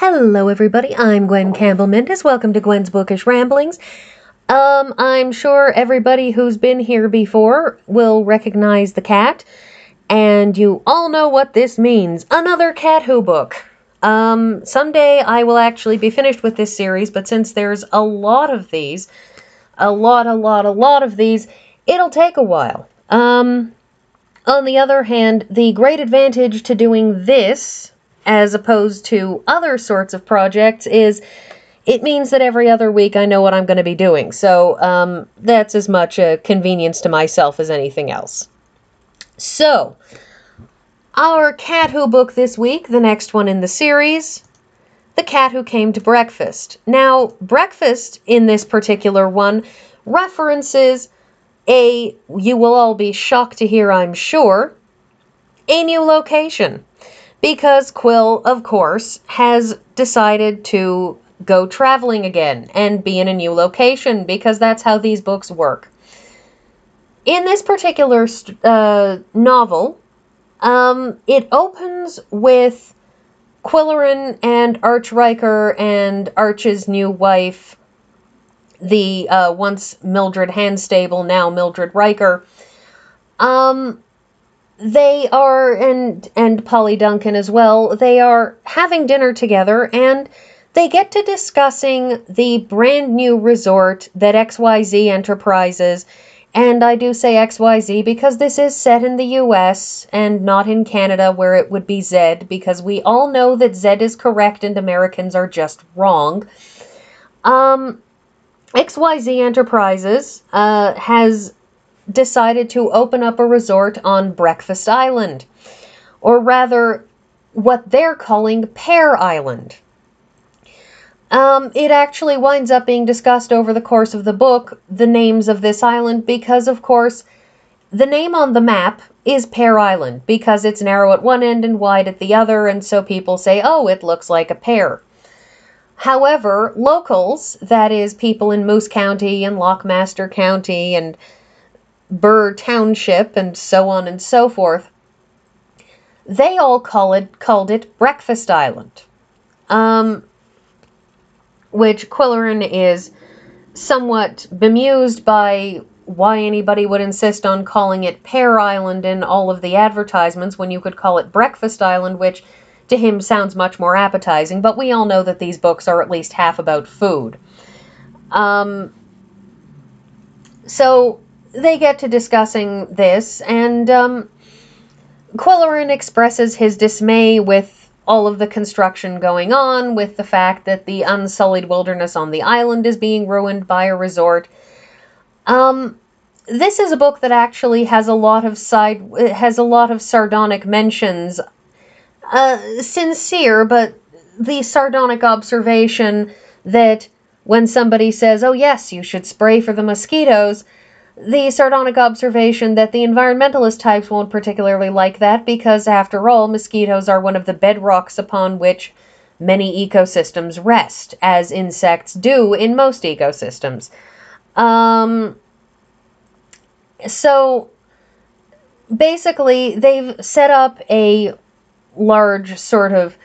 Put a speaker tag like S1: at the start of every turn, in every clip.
S1: Hello everybody, I'm Gwen Campbell-Mindes. Welcome to Gwen's Bookish Ramblings. I'm sure everybody who's been here before will recognize the cat, and you all know what this means. Another Cat Who book. Someday I will actually be finished with this series, but since there's a lot of these, a lot of these, it'll take a while. On the other hand, the great advantage to doing this, as opposed to other sorts of projects, is it means that every other week I know what I'm going to be doing. So that's as much a convenience to myself as anything else. So, our Cat Who book this week, the next one in the series, The Cat Who Came to Breakfast. Now, breakfast in this particular one references you will all be shocked to hear, I'm sure, a new location. Because Qwill, of course, has decided to go traveling again and be in a new location, because that's how these books work. In this particular novel, it opens with Qwillerin and Arch Riker and Arch's new wife, the once Mildred Handstable, now Mildred Riker. They are, and Polly Duncan as well, they are having dinner together, and they get to discussing the brand new resort that XYZ Enterprises, and I do say XYZ because this is set in the US and not in Canada where it would be Z, because we all know that Z is correct and Americans are just wrong. XYZ Enterprises has decided to open up a resort on Breakfast Island, or rather what they're calling Pear Island. It actually winds up being discussed over the course of the book, the names of this island, because of course the name on the map is Pear Island, because it's narrow at one end and wide at the other, and so people say, oh, it looks like a pear. However, locals, that is people in Moose County and Lockmaster County and Burr Township and so on and so forth, they all called it Breakfast Island, which Qwillerin is somewhat bemused by why anybody would insist on calling it Pear Island in all of the advertisements when you could call it Breakfast Island, which to him sounds much more appetizing, but we all know that these books are at least half about food. So they get to discussing this, and Qwillerin expresses his dismay with all of the construction going on, with the fact that the unsullied wilderness on the island is being ruined by a resort. This is a book that actually has a lot of sardonic mentions. Sincere, but the sardonic observation that when somebody says, oh yes, you should spray for the mosquitoes, the sardonic observation that the environmentalist types won't particularly like that, because after all, mosquitoes are one of the bedrocks upon which many ecosystems rest, as insects do in most ecosystems. So basically, they've set up a large sort of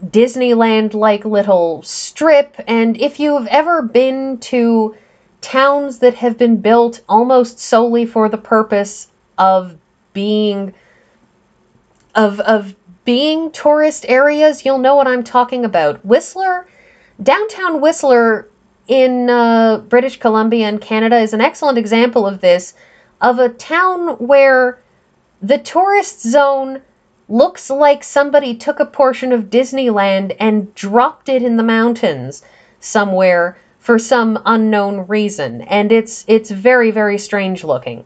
S1: Disneyland-like little strip, and if you've ever been to towns that have been built almost solely for the purpose of being tourist areas, you'll know what I'm talking about. Whistler, downtown Whistler in British Columbia and Canada is an excellent example of this, of a town where the tourist zone looks like somebody took a portion of Disneyland and dropped it in the mountains somewhere for some unknown reason, and it's very, very strange looking.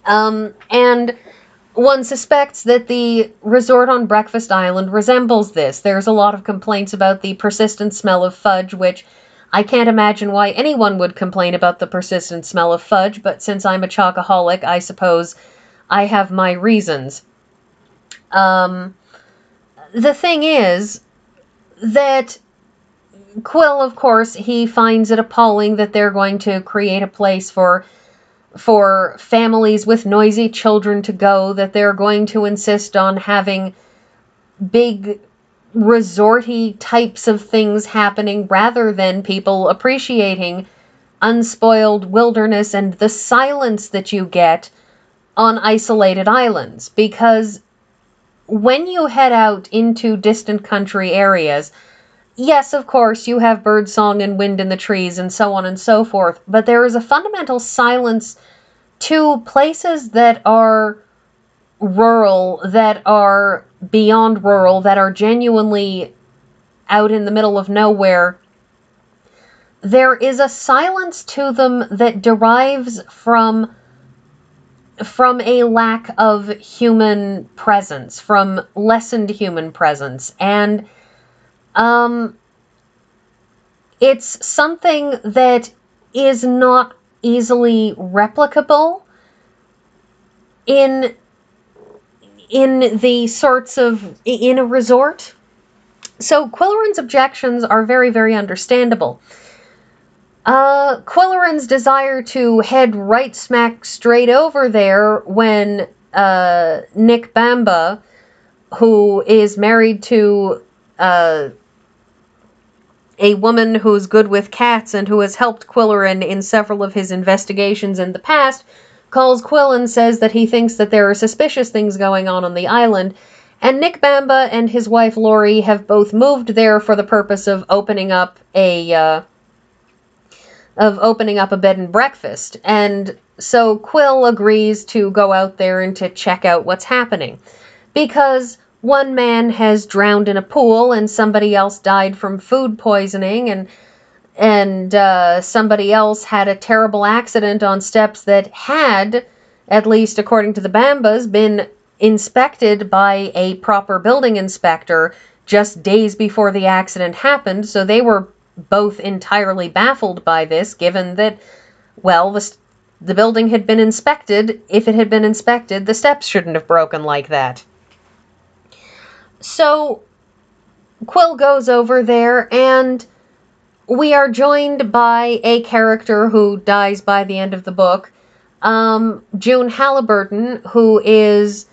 S1: And one suspects that the resort on Breakfast Island resembles this. There's a lot of complaints about the persistent smell of fudge, which I can't imagine why anyone would complain about the persistent smell of fudge, but since I'm a chocoholic, I suppose I have my reasons. The thing is that Qwill, of course, he finds it appalling that they're going to create a place for families with noisy children to go, that they're going to insist on having big resorty types of things happening rather than people appreciating unspoiled wilderness and the silence that you get on isolated islands. Because when you head out into distant country areas, yes, of course, you have birdsong and wind in the trees and so on and so forth, but there is a fundamental silence to places that are rural, that are beyond rural, that are genuinely out in the middle of nowhere. There is a silence to them that derives from a lack of human presence, from lessened human presence. And it's something that is not easily replicable in the sorts of, in a resort. So Qwillerin's objections are very, very understandable. Qwillerin's desire to head right smack straight over there when Nick Bamba, who is married to a woman who's good with cats and who has helped Qwillerin in several of his investigations in the past, calls Qwill and says that he thinks that there are suspicious things going on the island, and Nick Bamba and his wife Lori have both moved there for the purpose of opening up a bed and breakfast. And so Qwill agrees to go out there and to check out what's happening, because one man has drowned in a pool and somebody else died from food poisoning, and somebody else had a terrible accident on steps that had, at least according to the Bambas, been inspected by a proper building inspector just days before the accident happened. So they were both entirely baffled by this, given that, well, the building had been inspected. If it had been inspected, the steps shouldn't have broken like that. So Qwill goes over there, and we are joined by a character who dies by the end of the book, June Halliburton, who is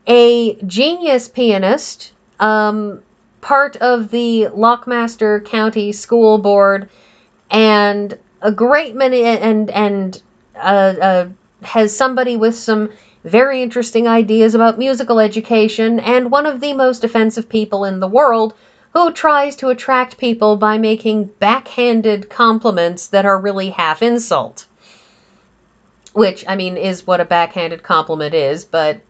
S1: a genius pianist, part of the Lockmaster County School Board, and a great many, and has somebody with some very interesting ideas about musical education, and one of the most offensive people in the world, who tries to attract people by making backhanded compliments that are really half insult. Which, I mean, is what a backhanded compliment is, but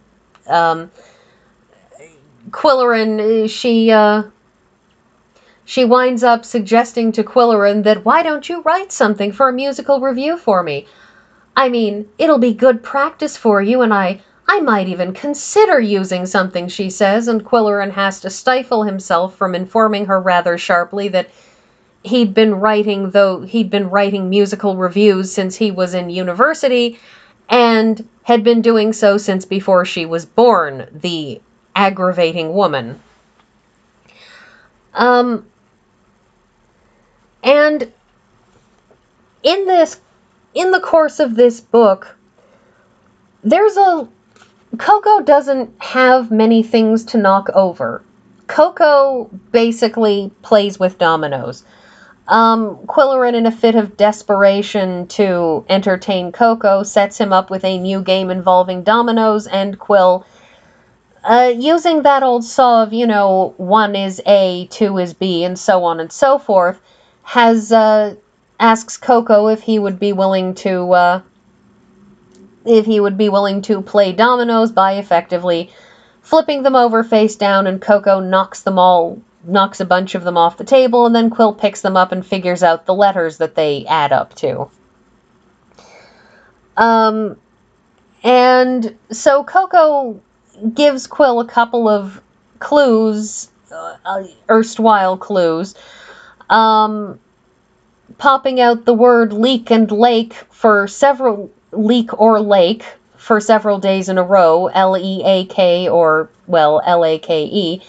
S1: Qwillerin, she winds up suggesting to Qwillerin that, why don't you write something for a musical review for me? I mean, it'll be good practice for you, and I might even consider using something, she says, and Qwillerin has to stifle himself from informing her rather sharply that he'd been writing musical reviews since he was in university, and had been doing so since before she was born, the aggravating woman. And in the course of this book, Coco doesn't have many things to knock over. Coco basically plays with dominoes. Qwillerin, in a fit of desperation to entertain Coco, sets him up with a new game involving dominoes, and Qwill, using that old saw of, 1 is A, 2 is B, and so on and so forth, asks Coco if he would be willing to play dominoes by effectively flipping them over face down, and Coco knocks a bunch of them off the table, and then Qwill picks them up and figures out the letters that they add up to. And so Coco gives Qwill a couple of clues, erstwhile clues, popping out the word leak and lake for several days in a row, L-E-A-K or, well, L-A-K-E,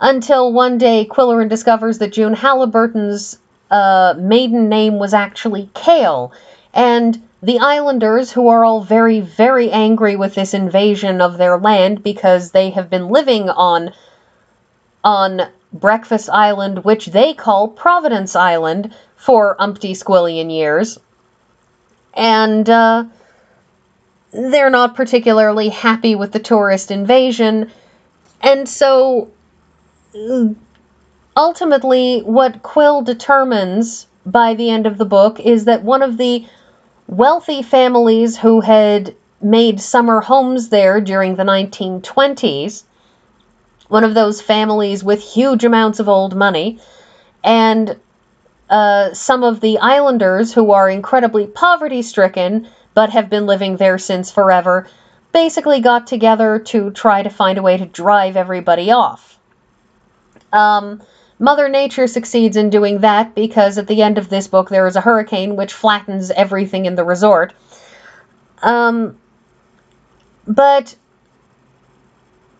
S1: until one day Qwillerin discovers that June Halliburton's maiden name was actually Kale, and the islanders, who are all very, very angry with this invasion of their land because they have been living on on Breakfast Island, which they call Providence Island, for umpty squillion years. And they're not particularly happy with the tourist invasion. And so ultimately, what Qwill determines by the end of the book is that one of the wealthy families who had made summer homes there during the 1920s, one of those families with huge amounts of old money, and some of the islanders who are incredibly poverty-stricken but have been living there since forever, basically got together to try to find a way to drive everybody off. Mother Nature succeeds in doing that because at the end of this book there is a hurricane which flattens everything in the resort. But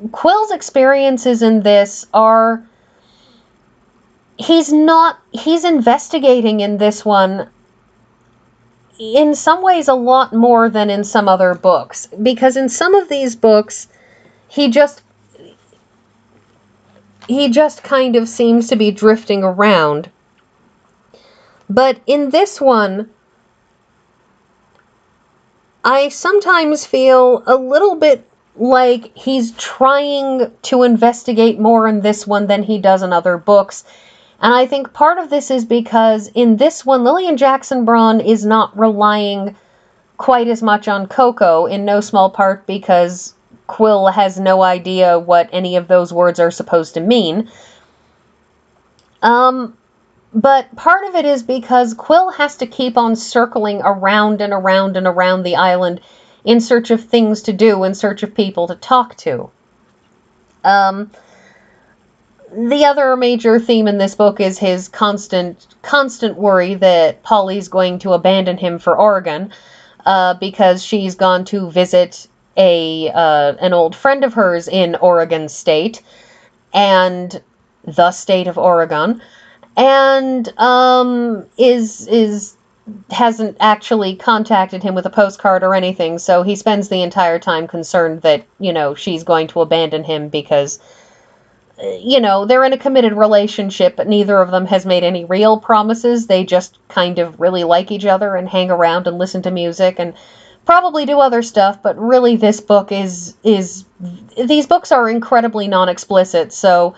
S1: Qwill's experiences in this are... He's investigating in this one in some ways a lot more than in some other books. Because in some of these books, he just kind of seems to be drifting around. But in this one, I sometimes feel a little bit like he's trying to investigate more in this one than he does in other books. And I think part of this is because in this one, Lilian Jackson Braun is not relying quite as much on Coco, in no small part because Qwill has no idea what any of those words are supposed to mean. But part of it is because Qwill has to keep on circling around and around and around the island in search of things to do, in search of people to talk to. The other major theme in this book is his constant worry that Polly's going to abandon him for Oregon, because she's gone to visit an old friend of hers in Oregon State, and the state of Oregon, and hasn't actually contacted him with a postcard or anything, so he spends the entire time concerned that, she's going to abandon him because they're in a committed relationship, but neither of them has made any real promises. They just kind of really like each other and hang around and listen to music and probably do other stuff, but really this book these books are incredibly non-explicit, so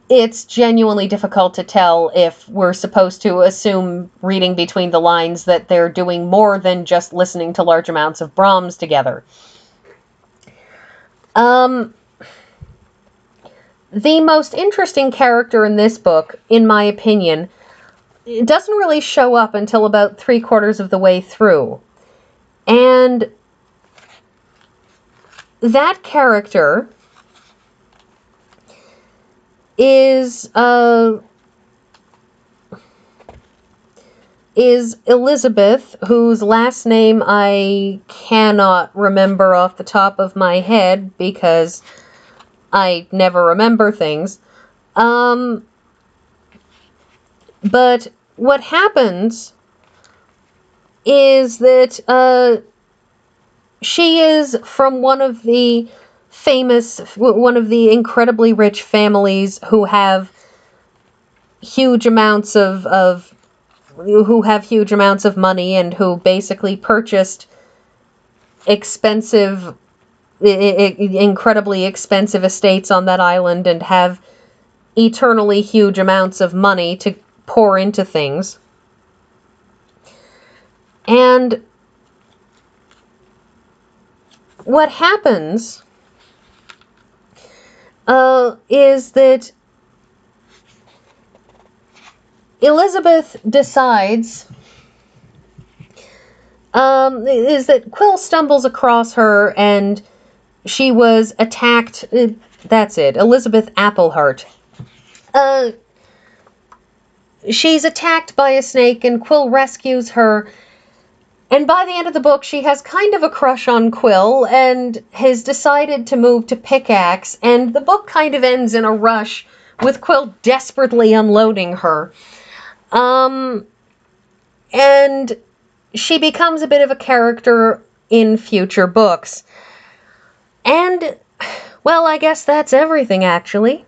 S1: it's genuinely difficult to tell if we're supposed to assume, reading between the lines, that they're doing more than just listening to large amounts of Brahms together. The most interesting character in this book, in my opinion, doesn't really show up until about 3/4 of the way through. And that character is Elizabeth, whose last name I cannot remember off the top of my head because I never remember things. But what happens is that she is from one of the incredibly rich families who have huge amounts of money and who basically purchased incredibly expensive estates on that island and have eternally huge amounts of money to pour into things. And what happens is that Elizabeth decides is that Qwill stumbles across her and she was attacked. That's it, Elizabeth Appleheart. She's attacked by a snake and Qwill rescues her. And by the end of the book, she has kind of a crush on Qwill and has decided to move to Pickaxe. And the book kind of ends in a rush with Qwill desperately unloading her. And she becomes a bit of a character in future books. And Well, I guess that's everything, actually.